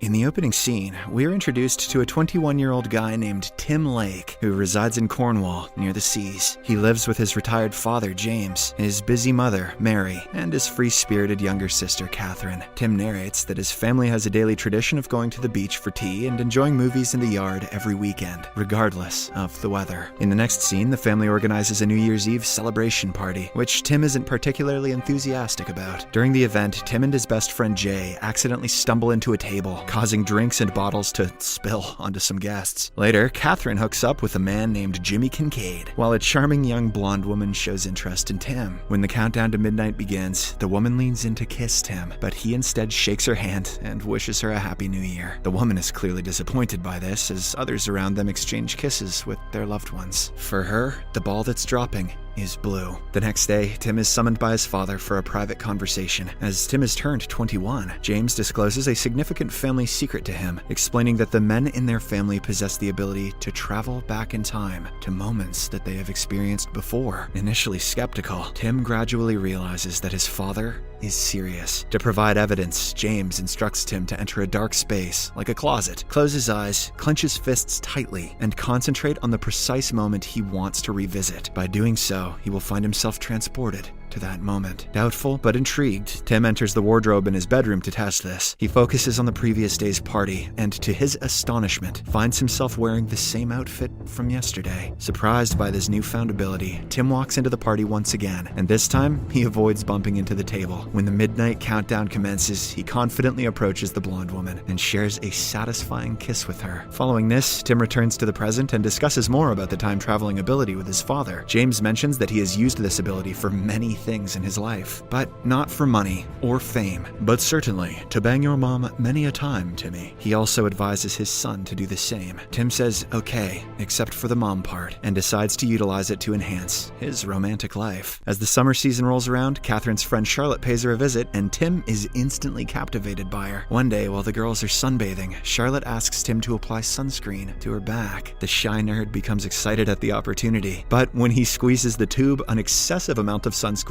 In the opening scene, we are introduced to a 21-year-old guy named Tim Lake, who resides in Cornwall, near the seas. He lives with his retired father, James, his busy mother, Mary, and his free-spirited younger sister, Catherine. Tim narrates that his family has a daily tradition of going to the beach for tea and enjoying movies in the yard every weekend, regardless of the weather. In the next scene, the family organizes a New Year's Eve celebration party, which Tim isn't particularly enthusiastic about. During the event, Tim and his best friend Jay accidentally stumble into a table, causing drinks and bottles to spill onto some guests. Later, Catherine hooks up with a man named Jimmy Kincaid, while a charming young blonde woman shows interest in Tim. When the countdown to midnight begins, the woman leans in to kiss Tim, but he instead shakes her hand and wishes her a happy new year. The woman is clearly disappointed by this, as others around them exchange kisses with their loved ones. For her, the ball that's dropping is blue. The next day, Tim is summoned by his father for a private conversation. As Tim has turned 21, James discloses a significant family secret to him, explaining that the men in their family possess the ability to travel back in time to moments that they have experienced before. Initially skeptical, Tim gradually realizes that his father is serious. To provide evidence, James instructs Tim to enter a dark space, like a closet, close his eyes, clench his fists tightly, and concentrate on the precise moment he wants to revisit. By doing so, he will find himself transported to that moment. Doubtful but intrigued, Tim enters the wardrobe in his bedroom to test this. He focuses on the previous day's party, and to his astonishment, finds himself wearing the same outfit from yesterday. Surprised by this newfound ability, Tim walks into the party once again, and this time, he avoids bumping into the table. When the midnight countdown commences, he confidently approaches the blonde woman and shares a satisfying kiss with her. Following this, Tim returns to the present and discusses more about the time-traveling ability with his father. James mentions that he has used this ability for many things in his life, but not for money or fame, but certainly to bang your mom many a time, Timmy. He also advises his son to do the same. Tim says okay, except for the mom part, and decides to utilize it to enhance his romantic life. As the summer season rolls around, Catherine's friend Charlotte pays her a visit, and Tim is instantly captivated by her. One day, while the girls are sunbathing, Charlotte asks Tim to apply sunscreen to her back. The shy nerd becomes excited at the opportunity, but when he squeezes the tube, an excessive amount of sunscreen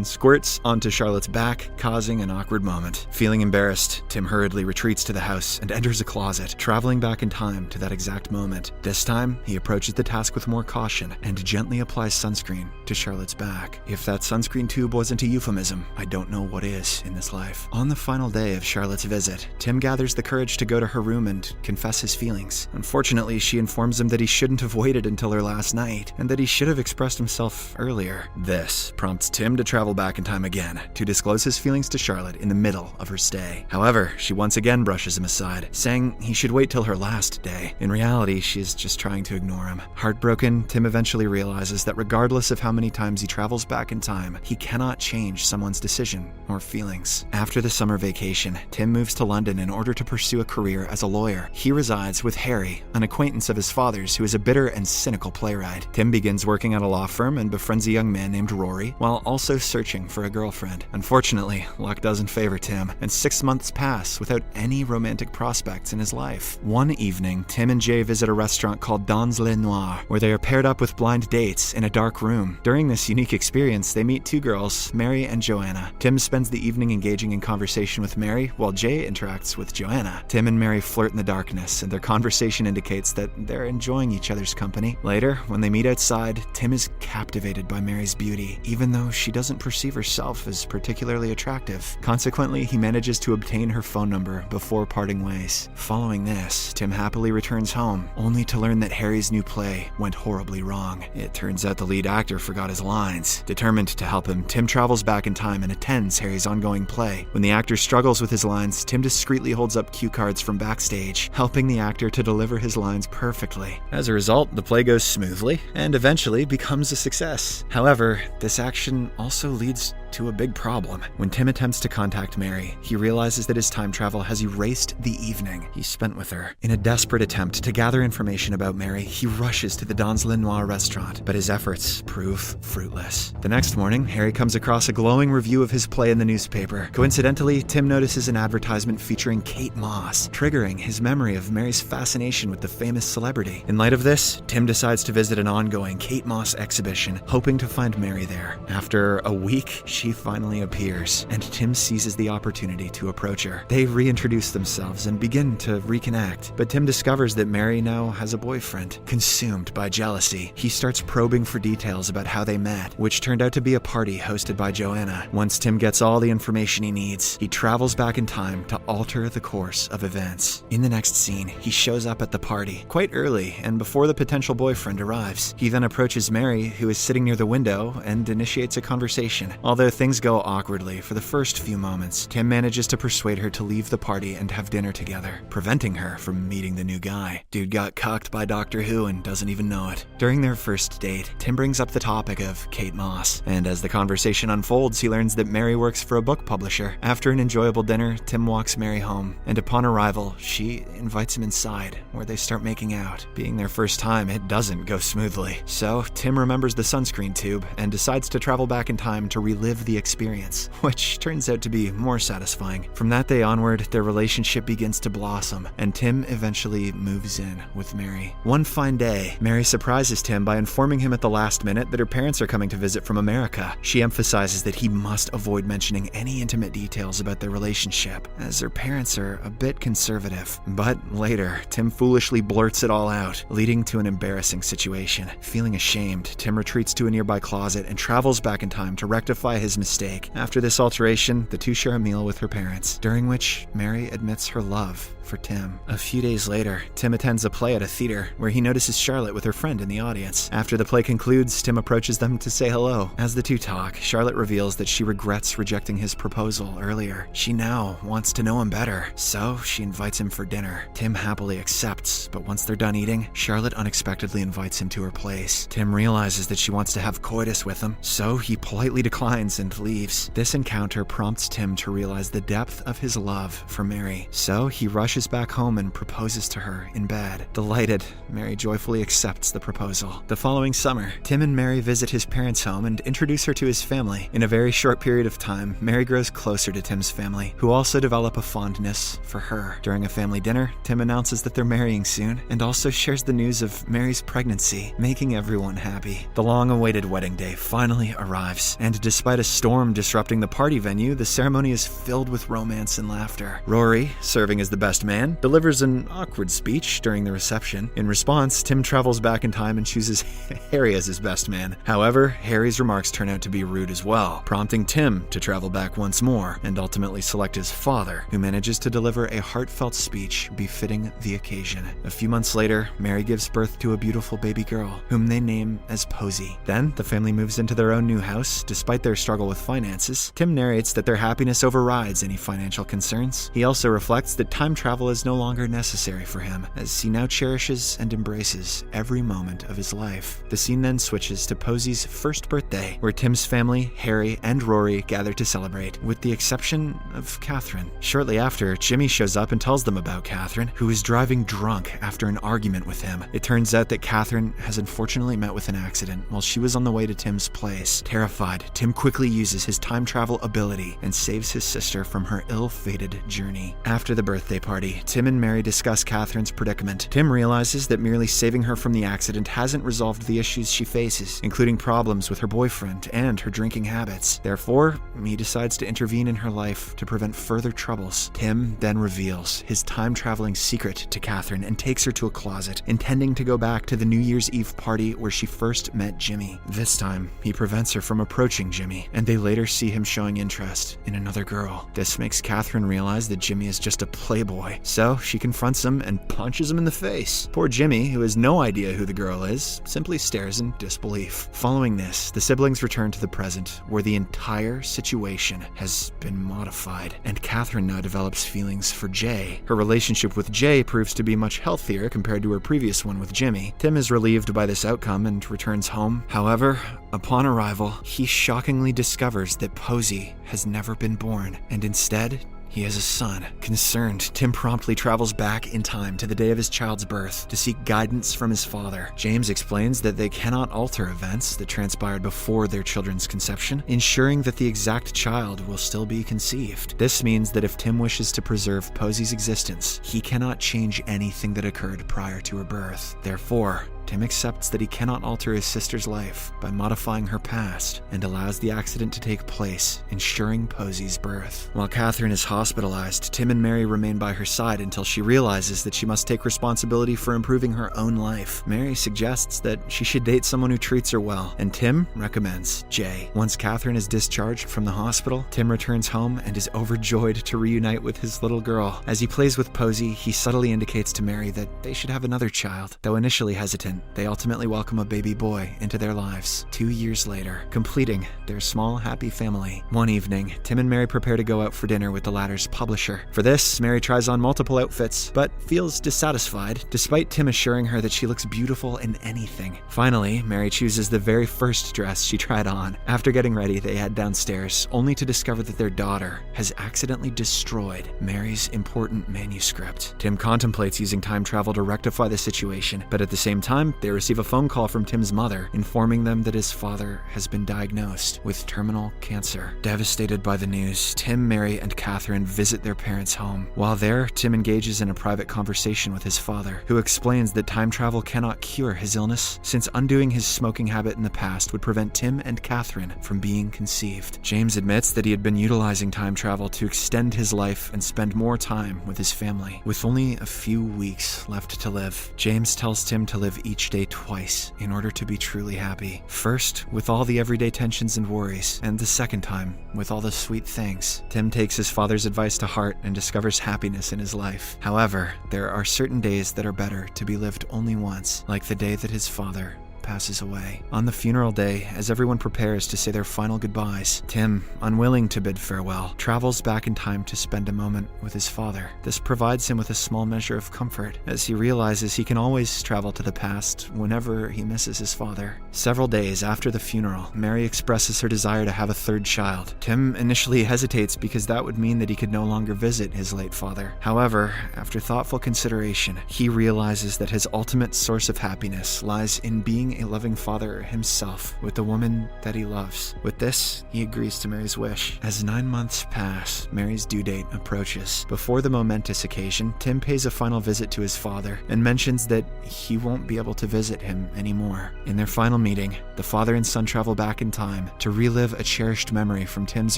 squirts onto Charlotte's back, causing an awkward moment. Feeling embarrassed, Tim hurriedly retreats to the house and enters a closet, traveling back in time to that exact moment. This time, he approaches the task with more caution and gently applies sunscreen to Charlotte's back. If that sunscreen tube wasn't a euphemism, I don't know what is in this life. On the final day of Charlotte's visit, Tim gathers the courage to go to her room and confess his feelings. Unfortunately, she informs him that he shouldn't have waited until her last night, and that he should have expressed himself earlier. This prompts Tim to travel back in time again to disclose his feelings to Charlotte in the middle of her stay. However, she once again brushes him aside, saying he should wait till her last day. In reality, she is just trying to ignore him. Heartbroken, Tim eventually realizes that regardless of how many times he travels back in time, he cannot change someone's decision or feelings. After the summer vacation, Tim moves to London in order to pursue a career as a lawyer. He resides with Harry, an acquaintance of his father's who is a bitter and cynical playwright. Tim begins working at a law firm and befriends a young man named Rory, while also searching for a girlfriend. Unfortunately, luck doesn't favor Tim, and 6 months pass without any romantic prospects in his life. One evening, Tim and Jay visit a restaurant called Dans Le Noir, where they are paired up with blind dates in a dark room. During this unique experience, they meet two girls, Mary and Joanna. Tim spends the evening engaging in conversation with Mary, while Jay interacts with Joanna. Tim and Mary flirt in the darkness, and their conversation indicates that they're enjoying each other's company. Later, when they meet outside, Tim is captivated by Mary's beauty, even though she doesn't perceive herself as particularly attractive. Consequently, he manages to obtain her phone number before parting ways. Following this, Tim happily returns home, only to learn that Harry's new play went horribly wrong. It turns out the lead actor forgot his lines. Determined to help him, Tim travels back in time and attends Harry's ongoing play. When the actor struggles with his lines, Tim discreetly holds up cue cards from backstage, helping the actor to deliver his lines perfectly. As a result, the play goes smoothly and eventually becomes a success. However, this action also leads to a big problem. When Tim attempts to contact Mary, he realizes that his time travel has erased the evening he spent with her. In a desperate attempt to gather information about Mary, he rushes to the Dans Le Noir restaurant, but his efforts prove fruitless. The next morning, Harry comes across a glowing review of his play in the newspaper. Coincidentally, Tim notices an advertisement featuring Kate Moss, triggering his memory of Mary's fascination with the famous celebrity. In light of this, Tim decides to visit an ongoing Kate Moss exhibition, hoping to find Mary there. After a week, she finally appears, and Tim seizes the opportunity to approach her. They reintroduce themselves and begin to reconnect, but Tim discovers that Mary now has a boyfriend. Consumed by jealousy, he starts probing for details about how they met, which turned out to be a party hosted by Joanna. Once Tim gets all the information he needs, he travels back in time to alter the course of events. In the next scene, he shows up at the party quite early and before the potential boyfriend arrives. He then approaches Mary, who is sitting near the window, and initiates a conversation. Although things go awkwardly for the first few moments, Tim manages to persuade her to leave the party and have dinner together, preventing her from meeting the new guy. Dude got cucked by Doctor Who and doesn't even know it. During their first date, Tim brings up the topic of Kate Moss, and as the conversation unfolds, he learns that Mary works for a book publisher. After an enjoyable dinner, Tim walks Mary home, and upon arrival, she invites him inside, where they start making out. Being their first time, it doesn't go smoothly. So, Tim remembers the sunscreen tube and decides to travel back in time to relive the experience, which turns out to be more satisfying. From that day onward, their relationship begins to blossom, and Tim eventually moves in with Mary. One fine day, Mary surprises Tim by informing him at the last minute that her parents are coming to visit from America. She emphasizes that he must avoid mentioning any intimate details about their relationship, as her parents are a bit conservative. But later, Tim foolishly blurts it all out, leading to an embarrassing situation. Feeling ashamed, Tim retreats to a nearby closet and travels back in time to rectify his mistake. After this alteration, the two share a meal with her parents, during which Mary admits her love for Tim. A few days later, Tim attends a play at a theater where he notices Charlotte with her friend in the audience. After the play concludes, Tim approaches them to say hello. As the two talk, Charlotte reveals that she regrets rejecting his proposal earlier. She now wants to know him better, so she invites him for dinner. Tim happily accepts, but once they're done eating, Charlotte unexpectedly invites him to her place. Tim realizes that she wants to have coitus with him, so he politely declines and leaves. This encounter prompts Tim to realize the depth of his love for Mary, so he rushes back home and proposes to her in bed. Delighted, Mary joyfully accepts the proposal. The following summer, Tim and Mary visit his parents' home and introduce her to his family. In a very short period of time, Mary grows closer to Tim's family, who also develop a fondness for her. During a family dinner, Tim announces that they're marrying soon and also shares the news of Mary's pregnancy, making everyone happy. The long-awaited wedding day finally arrives, and despite a storm disrupting the party venue, the ceremony is filled with romance and laughter. Rory, serving as the best man, delivers an awkward speech during the reception. In response, Tim travels back in time and chooses Harry as his best man. However, Harry's remarks turn out to be rude as well, prompting Tim to travel back once more and ultimately select his father, who manages to deliver a heartfelt speech befitting the occasion. A few months later, Mary gives birth to a beautiful baby girl, whom they name as Posey. Then, the family moves into their own new house. Despite their struggle with finances, Tim narrates that their happiness overrides any financial concerns. He also reflects that time travel is no longer necessary for him, as he now cherishes and embraces every moment of his life. The scene then switches to Posey's first birthday, where Tim's family, Harry, and Rory gather to celebrate, with the exception of Catherine. Shortly after, Jimmy shows up and tells them about Catherine, who is driving drunk after an argument with him. It turns out that Catherine has unfortunately met with an accident while she was on the way to Tim's place. Terrified, Tim quickly uses his time travel ability and saves his sister from her ill-fated journey. After the birthday party, Tim and Mary discuss Catherine's predicament. Tim realizes that merely saving her from the accident hasn't resolved the issues she faces, including problems with her boyfriend and her drinking habits. Therefore, he decides to intervene in her life to prevent further troubles. Tim then reveals his time-traveling secret to Catherine and takes her to a closet, intending to go back to the New Year's Eve party where she first met Jimmy. This time, he prevents her from approaching Jimmy, and they later see him showing interest in another girl. This makes Catherine realize that Jimmy is just a playboy, so she confronts him and punches him in the face. Poor Jimmy, who has no idea who the girl is, simply stares in disbelief. Following this, the siblings return to the present, where the entire situation has been modified, and Catherine now develops feelings for Jay. Her relationship with Jay proves to be much healthier compared to her previous one with Jimmy. Tim is relieved by this outcome and returns home. However, upon arrival, he shockingly discovers that Posey has never been born, and instead, he has a son. Concerned, Tim promptly travels back in time to the day of his child's birth to seek guidance from his father. James explains that they cannot alter events that transpired before their children's conception, ensuring that the exact child will still be conceived. This means that if Tim wishes to preserve Posey's existence, he cannot change anything that occurred prior to her birth. Therefore, Tim accepts that he cannot alter his sister's life by modifying her past and allows the accident to take place, ensuring Posey's birth. While Catherine is hospitalized, Tim and Mary remain by her side until she realizes that she must take responsibility for improving her own life. Mary suggests that she should date someone who treats her well, and Tim recommends Jay. Once Catherine is discharged from the hospital, Tim returns home and is overjoyed to reunite with his little girl. As he plays with Posey, he subtly indicates to Mary that they should have another child. Though initially hesitant, they ultimately welcome a baby boy into their lives 2 years later, completing their small, happy family. One evening, Tim and Mary prepare to go out for dinner with the latter's publisher. For this, Mary tries on multiple outfits, but feels dissatisfied, despite Tim assuring her that she looks beautiful in anything. Finally, Mary chooses the very first dress she tried on. After getting ready, they head downstairs, only to discover that their daughter has accidentally destroyed Mary's important manuscript. Tim contemplates using time travel to rectify the situation, but at the same time, they receive a phone call from Tim's mother, informing them that his father has been diagnosed with terminal cancer. Devastated by the news, Tim, Mary, and Catherine visit their parents' home. While there, Tim engages in a private conversation with his father, who explains that time travel cannot cure his illness, since undoing his smoking habit in the past would prevent Tim and Catherine from being conceived. James admits that he had been utilizing time travel to extend his life and spend more time with his family. With only a few weeks left to live, James tells Tim to live each day twice in order to be truly happy. First, with all the everyday tensions and worries, and the second time, with all the sweet things. Tim takes his father's advice to heart and discovers happiness in his life. However, there are certain days that are better to be lived only once, like the day that his father passes away. On the funeral day, as everyone prepares to say their final goodbyes, Tim, unwilling to bid farewell, travels back in time to spend a moment with his father. This provides him with a small measure of comfort, as he realizes he can always travel to the past whenever he misses his father. Several days after the funeral, Mary expresses her desire to have a third child. Tim initially hesitates because that would mean that he could no longer visit his late father. However, after thoughtful consideration, he realizes that his ultimate source of happiness lies in being a loving father himself with the woman that he loves. With this, he agrees to Mary's wish. As 9 months pass, Mary's due date approaches. Before the momentous occasion, Tim pays a final visit to his father and mentions that he won't be able to visit him anymore. In their final meeting, the father and son travel back in time to relive a cherished memory from Tim's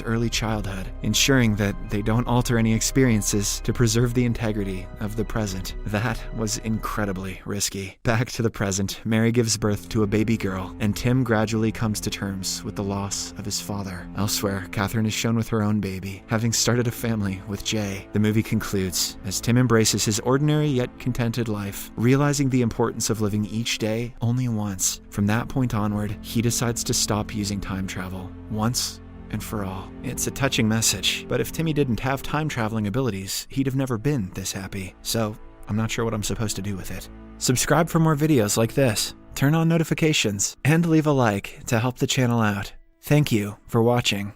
early childhood, ensuring that they don't alter any experiences to preserve the integrity of the present. That was incredibly risky. Back to the present, Mary gives birth to a baby girl, and Tim gradually comes to terms with the loss of his father. Elsewhere, Catherine is shown with her own baby, having started a family with Jay. The movie concludes as Tim embraces his ordinary yet contented life, realizing the importance of living each day only once. From that point onward, he decides to stop using time travel, once and for all. It's a touching message, but if Timmy didn't have time-traveling abilities, he'd have never been this happy. So, I'm not sure what I'm supposed to do with it. Subscribe for more videos like this, turn on notifications, and leave a like to help the channel out. Thank you for watching.